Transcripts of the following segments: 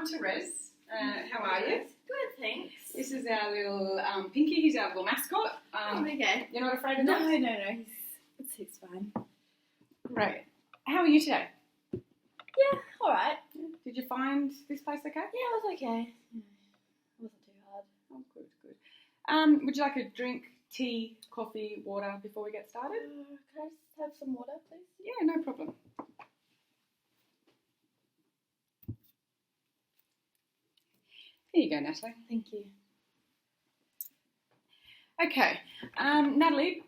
I'm Therese. How are you? Good, thanks. This is our little Pinky. He's our little mascot. Okay. You're not afraid of No, dogs? no. He's fine. Great. How are you today? Yeah, all right. Did you find this place okay? Yeah, it was okay. It wasn't too hard. Oh, good. Would you like a drink, tea, coffee, water before we get started? Can I just have some water, please? Yeah, no problem. Here you go, Natalie. Thank you. Okay, Natalie,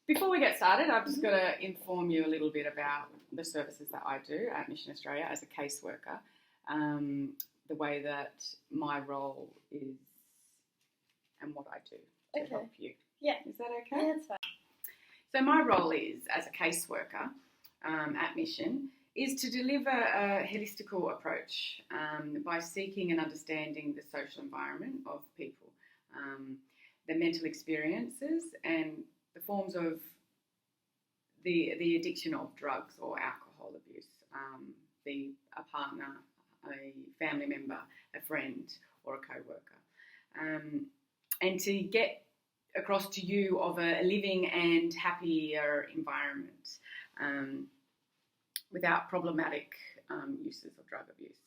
before we get started, I've just got to inform you a little bit about the services that I do at Mission Australia as a caseworker, the way that my role is and what I do to help you. Yeah. Is that okay? Yeah, that's fine. So my role is, as a caseworker at Mission, is to deliver a holistical approach by seeking and understanding the social environment of people, their mental experiences and the forms of the addiction of drugs or alcohol abuse, be a partner, a family member, a friend or a co-worker, and to get across to you of a living and happier environment without problematic uses of drug abuse.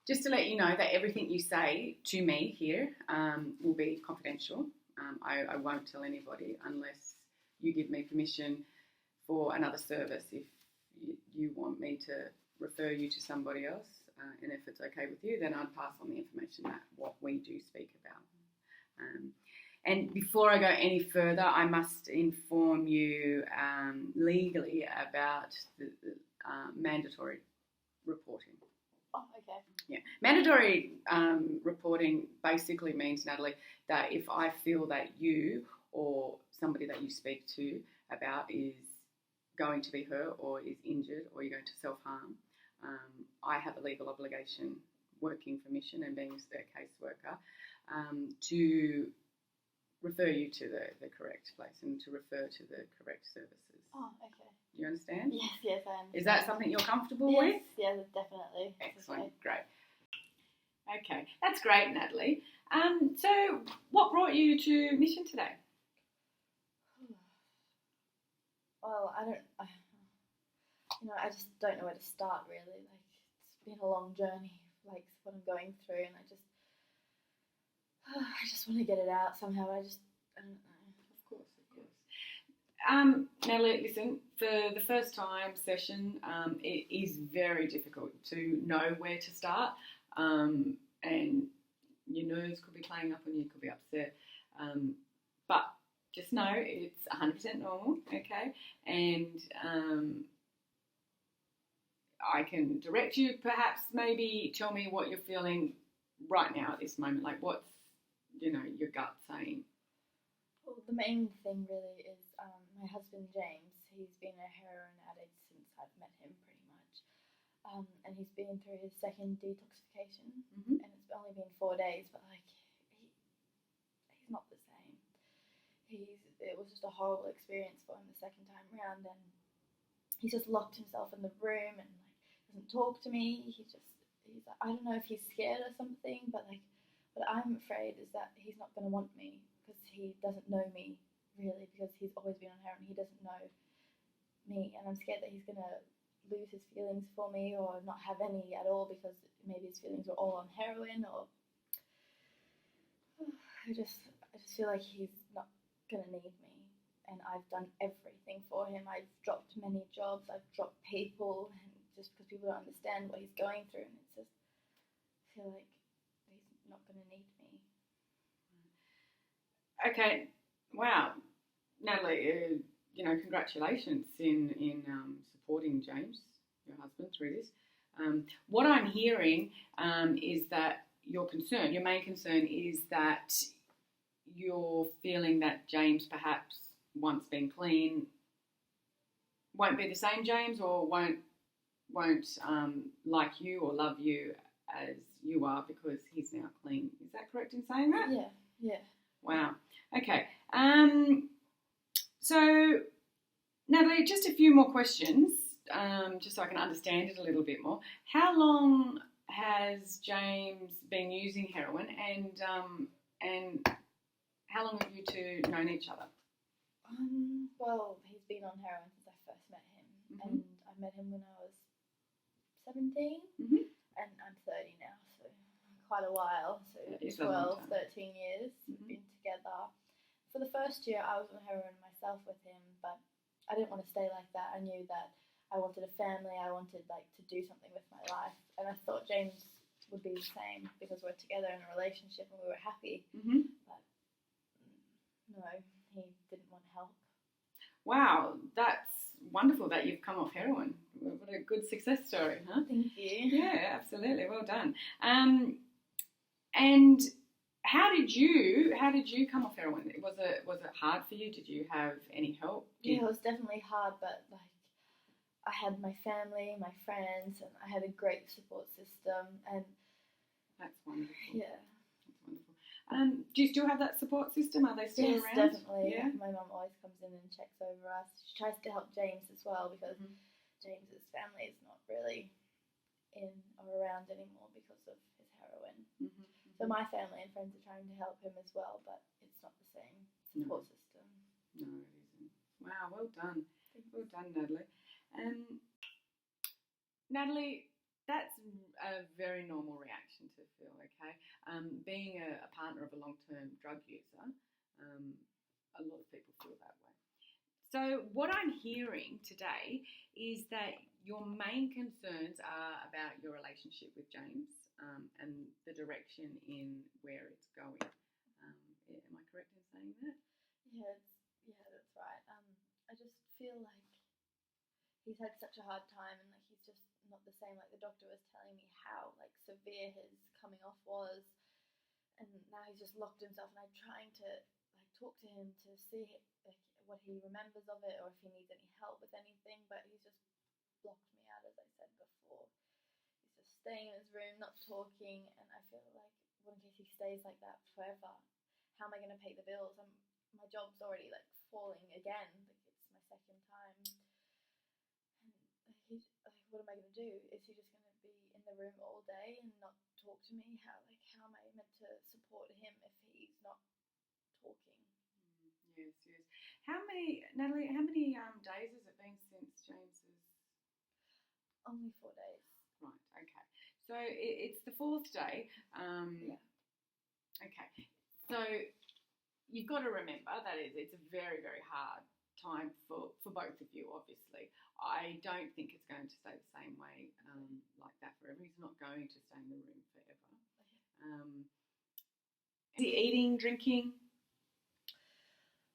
Just to let you know that everything you say to me here will be confidential. I won't tell anybody unless you give me permission for another service if you want me to refer you to somebody else. And if it's okay with you, then I'd pass on the information that what we do speak about. And before I go any further, I must inform you legally about the mandatory reporting. Oh, okay. Yeah, mandatory reporting basically means, Natalie, that if I feel that you or somebody that you speak to about is going to be hurt or is injured or you're going to self-harm, I have a legal obligation working for Mission and being their caseworker to refer you to the correct place and to refer to the correct services. Oh, okay. You understand? Yes, I understand. Is that something you're comfortable with? Yes, definitely. Excellent, Okay. great. Okay, that's great, Natalie. So what brought you to Mission today? Well, I just don't know where to start really. Like, it's been a long journey, like what I'm going through, and I just want to get it out somehow. I don't know. Of course. Natalie, listen, for the first time session, it is very difficult to know where to start, and your nerves could be playing up and you could be upset. But just know it's 100% normal, okay? And I can direct you, perhaps maybe tell me what you're feeling right now at this moment. Like what's, your gut saying? Well, the main thing really is my husband James. He's been a heroin addict since I've met him, pretty much, and he's been through his second detoxification, and it's only been 4 days, but like he's not the same. It was just a horrible experience for him the second time round, and he's just locked himself in the room and like doesn't talk to me. He's like, I don't know if he's scared or something, but what I'm afraid is that he's not going to want me because he doesn't know me really, because he's always been on heroin. He doesn't know me, and I'm scared that he's going to lose his feelings for me or not have any at all because maybe his feelings were all on heroin, or I just feel like he's not going to need me, and I've done everything for him. I've dropped many jobs, I've dropped people, and just because people don't understand what he's going through, and it's just, I feel like he's not going to need me. Okay, wow, Natalie, congratulations in supporting James, your husband, through this. What I'm hearing is that your main concern is that you're feeling that James, perhaps once been clean, won't be the same James, or won't like you or love you as you are because he's now clean. Is that correct in saying that? Yeah. Wow. Okay. So, Natalie, just a few more questions just so I can understand it a little bit more, how long has James been using heroin, and how long have you two known each other? Well, he's been on heroin since I first met him, Mhm. and I met him when I was 17, Mhm. and I'm 30 now, so quite a while. So That is a long 12, time. 13 years we've Mhm. been together. For the first year, I was on heroin myself with him, but I didn't want to stay like that. I knew that I wanted a family. I wanted to do something with my life, and I thought James would be the same because we're together in a relationship and we were happy. Mhm. But no, he didn't want help. Wow, that's wonderful that you've come off heroin. What a good success story, huh? Thank you. Yeah, absolutely. Well done. And how did you come off heroin? Was it hard for you? Did you have any help? Yeah, it was definitely hard, but I had my family, my friends, and I had a great support system. And That's wonderful. yeah, That's wonderful. Do you still have that support system? Are they still yes, around? definitely. Yeah. My mum always comes in and checks over us. She tries to help James as well because Mhm. James's family is not really in or around anymore because of his heroin. Mhm. So my family and friends are trying to help him as well, but it's not the same support system. No, it isn't. Wow, well done. Thanks. Well done, Natalie. Natalie, that's a very normal reaction to feel, okay? Being a partner of a long-term drug user, a lot of people feel that way. So what I'm hearing today is that your main concerns are about your relationship with James, and the direction in where it's going. Am I correct in saying that? Yeah, that's right. I just feel like he's had such a hard time, and he's just not the same. Like the doctor was telling me how severe his coming off was, and now he's just locked himself. And I'm trying to talk to him to see what he remembers of it, or if he needs any help with anything. But he's just blocked me out, as I said before. He's just staying in his room, not talking, and I feel like, what in case he stays like that forever? How am I going to pay the bills? My job's already falling again. It's my second time. And what am I going to do? Is he just going to be in the room all day and not talk to me? How am I meant to support him if he's not talking? Yes, yes. Natalie, how many days has it been since James's? Only 4 days. Right, okay. So it's the fourth day. Yeah. Okay. So you've got to remember that it's a very, very hard time for both of you, obviously. I don't think it's going to stay the same way like that forever. He's not going to stay in the room forever. Is he eating, drinking?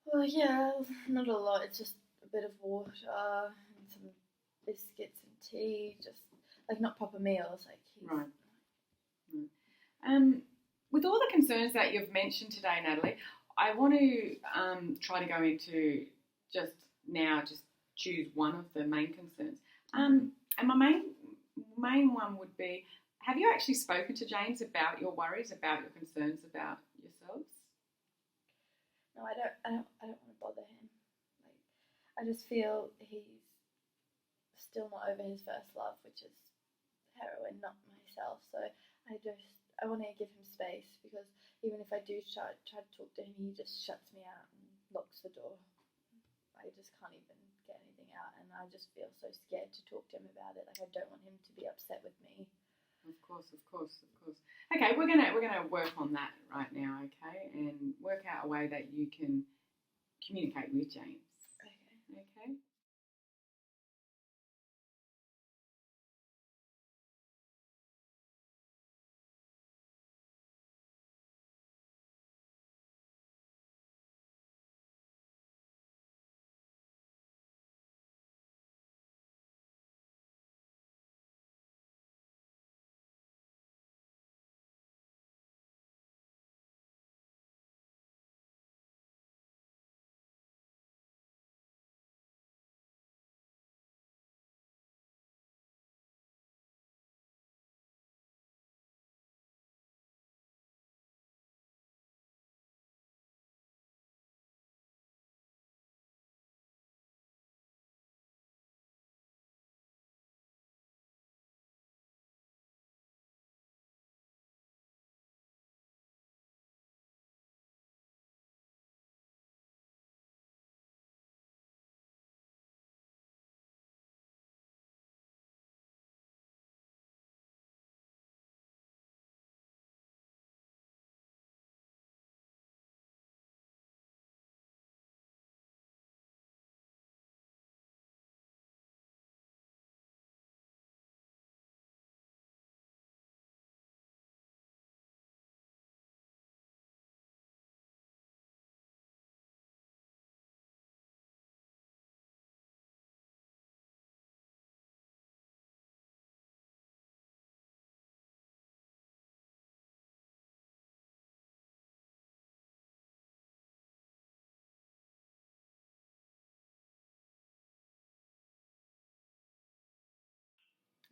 Well, yeah, not a lot. It's just a bit of water and some biscuits and tea. Just not proper meals. Right. With all the concerns that you've mentioned today, Natalie, I want to try to go into just choose one of the main concerns. And my main one would be: have you actually spoken to James about your worries, about your concerns about yourselves? No, I don't want to bother him. I just feel he's still not over his first love, which is heroin, not myself. So I want to give him space, because even if I do try to talk to him, he just shuts me out and locks the door. I just can't even get anything out, and I just feel so scared to talk to him about it. I don't want him to be upset with me. Of course. Okay, we're gonna work on that right now, okay, and work out a way that you can communicate with James. Okay. Okay.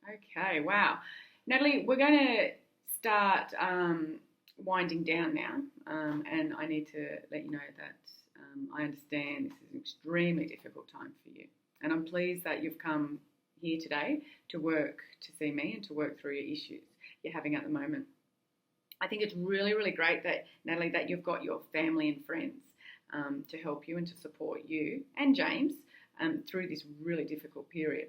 Okay, wow. Natalie, we're going to start winding down now, and I need to let you know that I understand this is an extremely difficult time for you. And I'm pleased that you've come here today to see me and to work through your issues you're having at the moment. I think it's really, really great that, Natalie, that you've got your family and friends to help you and to support you and James through this really difficult period.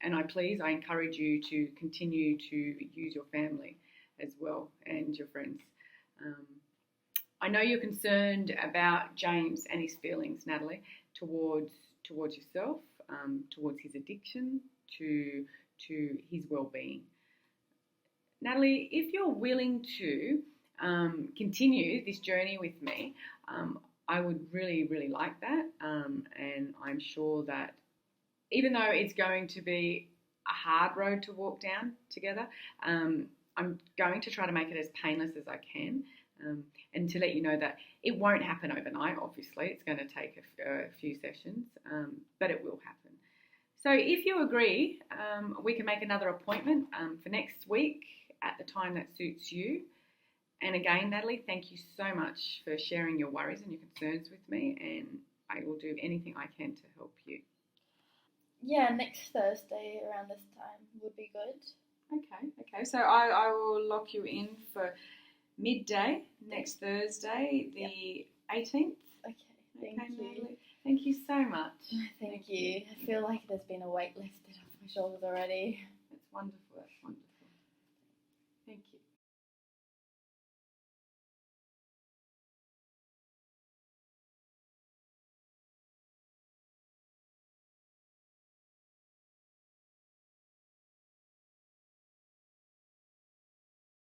And I encourage you to continue to use your family as well and your friends. I know you're concerned about James and his feelings, Natalie, towards yourself, towards his addiction, to his well-being. Natalie, if you're willing to continue this journey with me, I would really, really like that. And I'm sure that even though it's going to be a hard road to walk down together, I'm going to try to make it as painless as I can. And to let you know that it won't happen overnight, obviously. It's going to take a few sessions, but it will happen. So if you agree, we can make another appointment for next week at the time that suits you. And again, Natalie, thank you so much for sharing your worries and your concerns with me, and I will do anything I can to help you. Yeah, next Thursday around this time would be good. Okay. So I will lock you in for midday next Thursday, the 18th. Okay, thank you. Natalie. Thank you so much. Thank you. I feel like there's been a weight lifted off my shoulders already. That's wonderful. Thank you.